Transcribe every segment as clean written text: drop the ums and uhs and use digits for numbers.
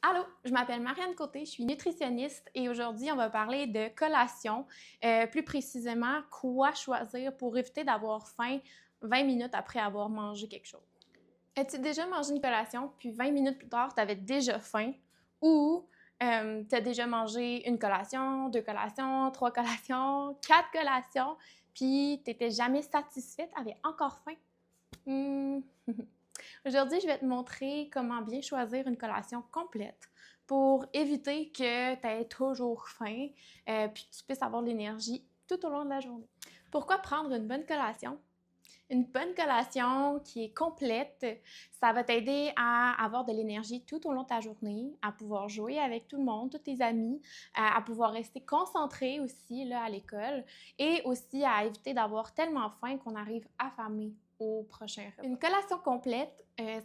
Allô, je m'appelle Marianne Côté, je suis nutritionniste et aujourd'hui, on va parler de collation. Plus précisément, quoi choisir pour éviter d'avoir faim 20 minutes après avoir mangé quelque chose. As-tu déjà mangé une collation, puis 20 minutes plus tard, tu avais déjà faim ou tu as déjà mangé une collation, deux collations, trois collations, quatre collations, puis tu n'étais jamais satisfaite, tu avais encore faim? Hmm. Aujourd'hui, je vais te montrer comment bien choisir une collation complète pour éviter que tu aies toujours faim puis que tu puisses avoir de l'énergie tout au long de la journée. Pourquoi prendre une bonne collation? Une bonne collation qui est complète, ça va t'aider à avoir de l'énergie tout au long de ta journée, à pouvoir jouer avec tout le monde, tous tes amis, à pouvoir rester concentré aussi là, à l'école et aussi à éviter d'avoir tellement faim qu'on arrive affamé au prochain repas. Une collation complète,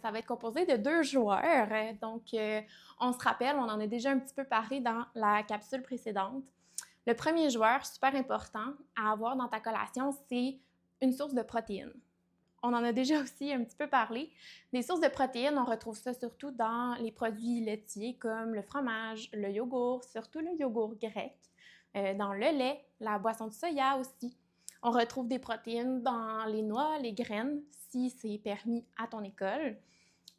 ça va être composé de 2 joueurs. On se rappelle, on en a déjà un petit peu parlé dans la capsule précédente. Le premier joueur, super important à avoir dans ta collation, c'est une source de protéines. On en a déjà aussi un petit peu parlé. Des sources de protéines, on retrouve ça surtout dans les produits laitiers comme le fromage, le yogourt, surtout le yogourt grec, dans le lait, la boisson de soya aussi. On retrouve des protéines dans les noix, les graines, si c'est permis à ton école.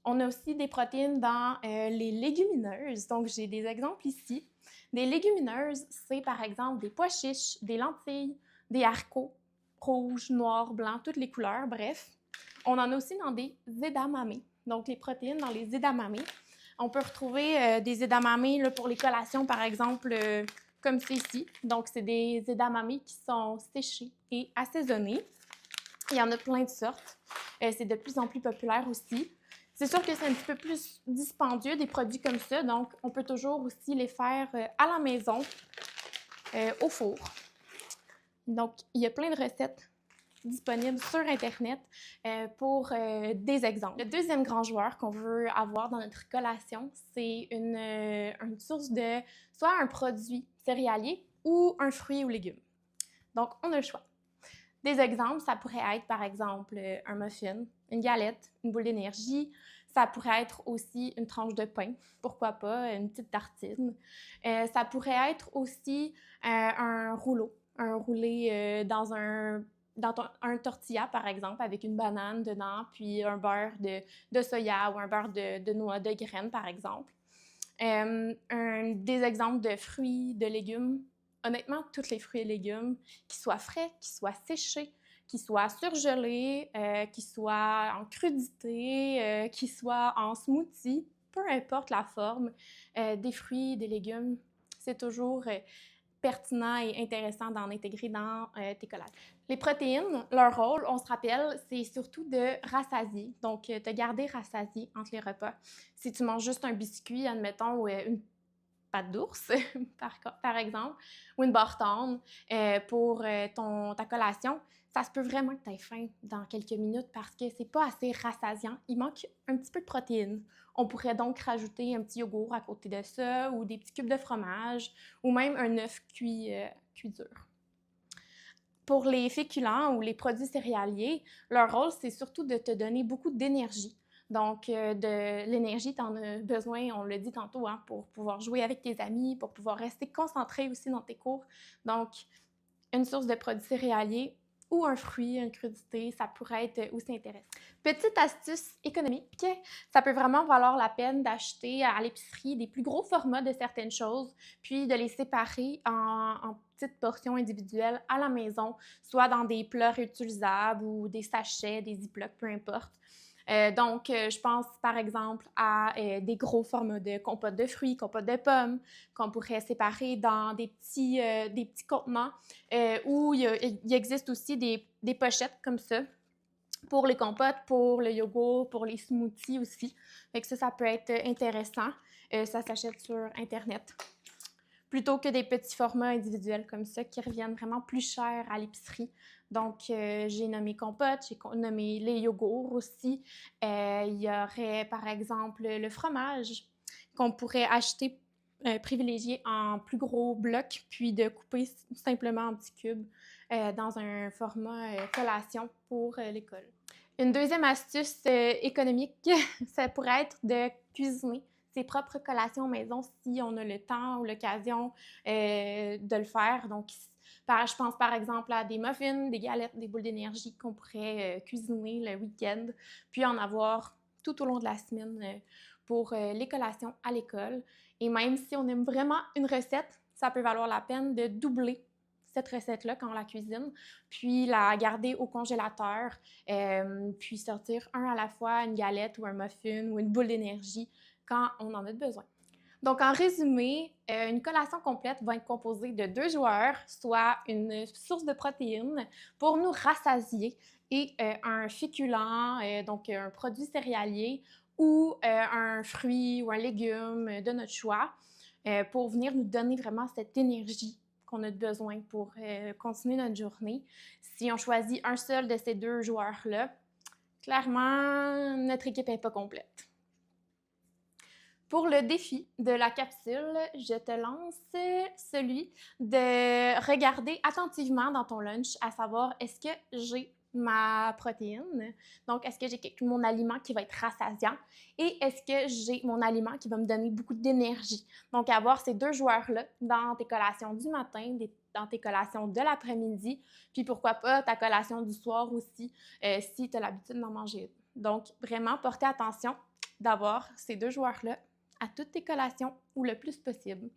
On a aussi des protéines dans les légumineuses. Donc, j'ai des exemples ici. Des légumineuses, c'est par exemple des pois chiches, des lentilles, des haricots, rouge, noir, blanc, toutes les couleurs, bref. On en a aussi dans des edamame, donc les protéines dans les edamame. On peut retrouver des edamame là, pour les collations, par exemple, comme c'est ici. Donc, c'est des edamame qui sont séchés et assaisonnés. Il y en a plein de sortes. C'est de plus en plus populaire aussi. C'est sûr que c'est un petit peu plus dispendieux, des produits comme ça, donc on peut toujours aussi les faire à la maison, au four. Donc, il y a plein de recettes disponibles sur Internet pour des exemples. Le deuxième grand joueur qu'on veut avoir dans notre collation, c'est une source de soit un produit céréalier ou un fruit ou légume. Donc, on a le choix. Des exemples, ça pourrait être par exemple un muffin, une galette, une boule d'énergie. Ça pourrait être aussi une tranche de pain, pourquoi pas, une petite tartine. Ça pourrait être aussi un rouleau, un roulé un tortilla, par exemple, avec une banane dedans, puis un beurre de soya ou un beurre de noix de graines, par exemple. Des exemples de fruits, de légumes. Honnêtement, tous les fruits et légumes, qu'ils soient frais, qu'ils soient séchés, qu'ils soient surgelés, qu'ils soient en crudité, qu'ils soient en smoothie, peu importe la forme, des fruits, des légumes, c'est toujours pertinent et intéressant d'en intégrer dans tes collages. Les protéines, leur rôle, on se rappelle, c'est surtout de rassasier. Donc, te garder rassasié entre les repas. Si tu manges juste un biscuit, admettons, ou une pâte d'ours, par exemple, ou une barre-tendre pour ta collation, ça se peut vraiment que tu aies faim dans quelques minutes parce que c'est pas assez rassasiant. Il manque un petit peu de protéines. On pourrait donc rajouter un petit yogourt à côté de ça ou des petits cubes de fromage ou même un œuf cuit dur. Pour les féculents ou les produits céréaliers, leur rôle, c'est surtout de te donner beaucoup d'énergie. Donc, de l'énergie, tu en as besoin, on l'a dit tantôt, hein, pour pouvoir jouer avec tes amis, pour pouvoir rester concentré aussi dans tes cours. Donc, une source de produits céréaliers ou un fruit, une crudité, ça pourrait être aussi intéressant. Petite astuce économique, ça peut vraiment valoir la peine d'acheter à l'épicerie des plus gros formats de certaines choses, puis de les séparer en petites portions individuelles à la maison, soit dans des plats réutilisables ou des sachets, des ziplocs, peu importe. Je pense par exemple à des gros formats de compote de fruits, compote de pommes, qu'on pourrait séparer dans des petits contenants où il existe aussi des pochettes comme ça pour les compotes, pour le yogourt, pour les smoothies aussi. Fait que ça peut être intéressant. Ça s'achète sur Internet. Plutôt que des petits formats individuels comme ça qui reviennent vraiment plus cher à l'épicerie. Donc, j'ai nommé compote, j'ai nommé les yogourts aussi. Il y aurait, par exemple, le fromage qu'on pourrait acheter, privilégié en plus gros blocs, puis de couper simplement en petits cubes dans un format collation pour l'école. Une deuxième astuce économique, ça pourrait être de cuisiner ses propres collations maison si on a le temps ou l'occasion de le faire. Donc, je pense par exemple à des muffins, des galettes, des boules d'énergie qu'on pourrait cuisiner le week-end, puis en avoir tout au long de la semaine pour les collations à l'école. Et même si on aime vraiment une recette, ça peut valoir la peine de doubler cette recette-là quand on la cuisine, puis la garder au congélateur, puis sortir un à la fois une galette ou un muffin ou une boule d'énergie quand on en a besoin. Donc, en résumé, une collation complète va être composée de 2 joueurs, soit une source de protéines pour nous rassasier et un féculent, donc un produit céréalier ou un fruit ou un légume de notre choix pour venir nous donner vraiment cette énergie qu'on a besoin pour continuer notre journée. Si on choisit un seul de ces 2 joueurs-là, clairement, notre équipe n'est pas complète. Pour le défi de la capsule, je te lance celui de regarder attentivement dans ton lunch, à savoir est-ce que j'ai ma protéine, donc est-ce que j'ai mon aliment qui va être rassasiant et est-ce que j'ai mon aliment qui va me donner beaucoup d'énergie. Donc avoir ces 2 joueurs-là dans tes collations du matin, dans tes collations de l'après-midi, puis pourquoi pas ta collation du soir aussi, si tu as l'habitude d'en manger. Donc vraiment porter attention d'avoir ces 2 joueurs-là à toutes tes collations ou le plus possible.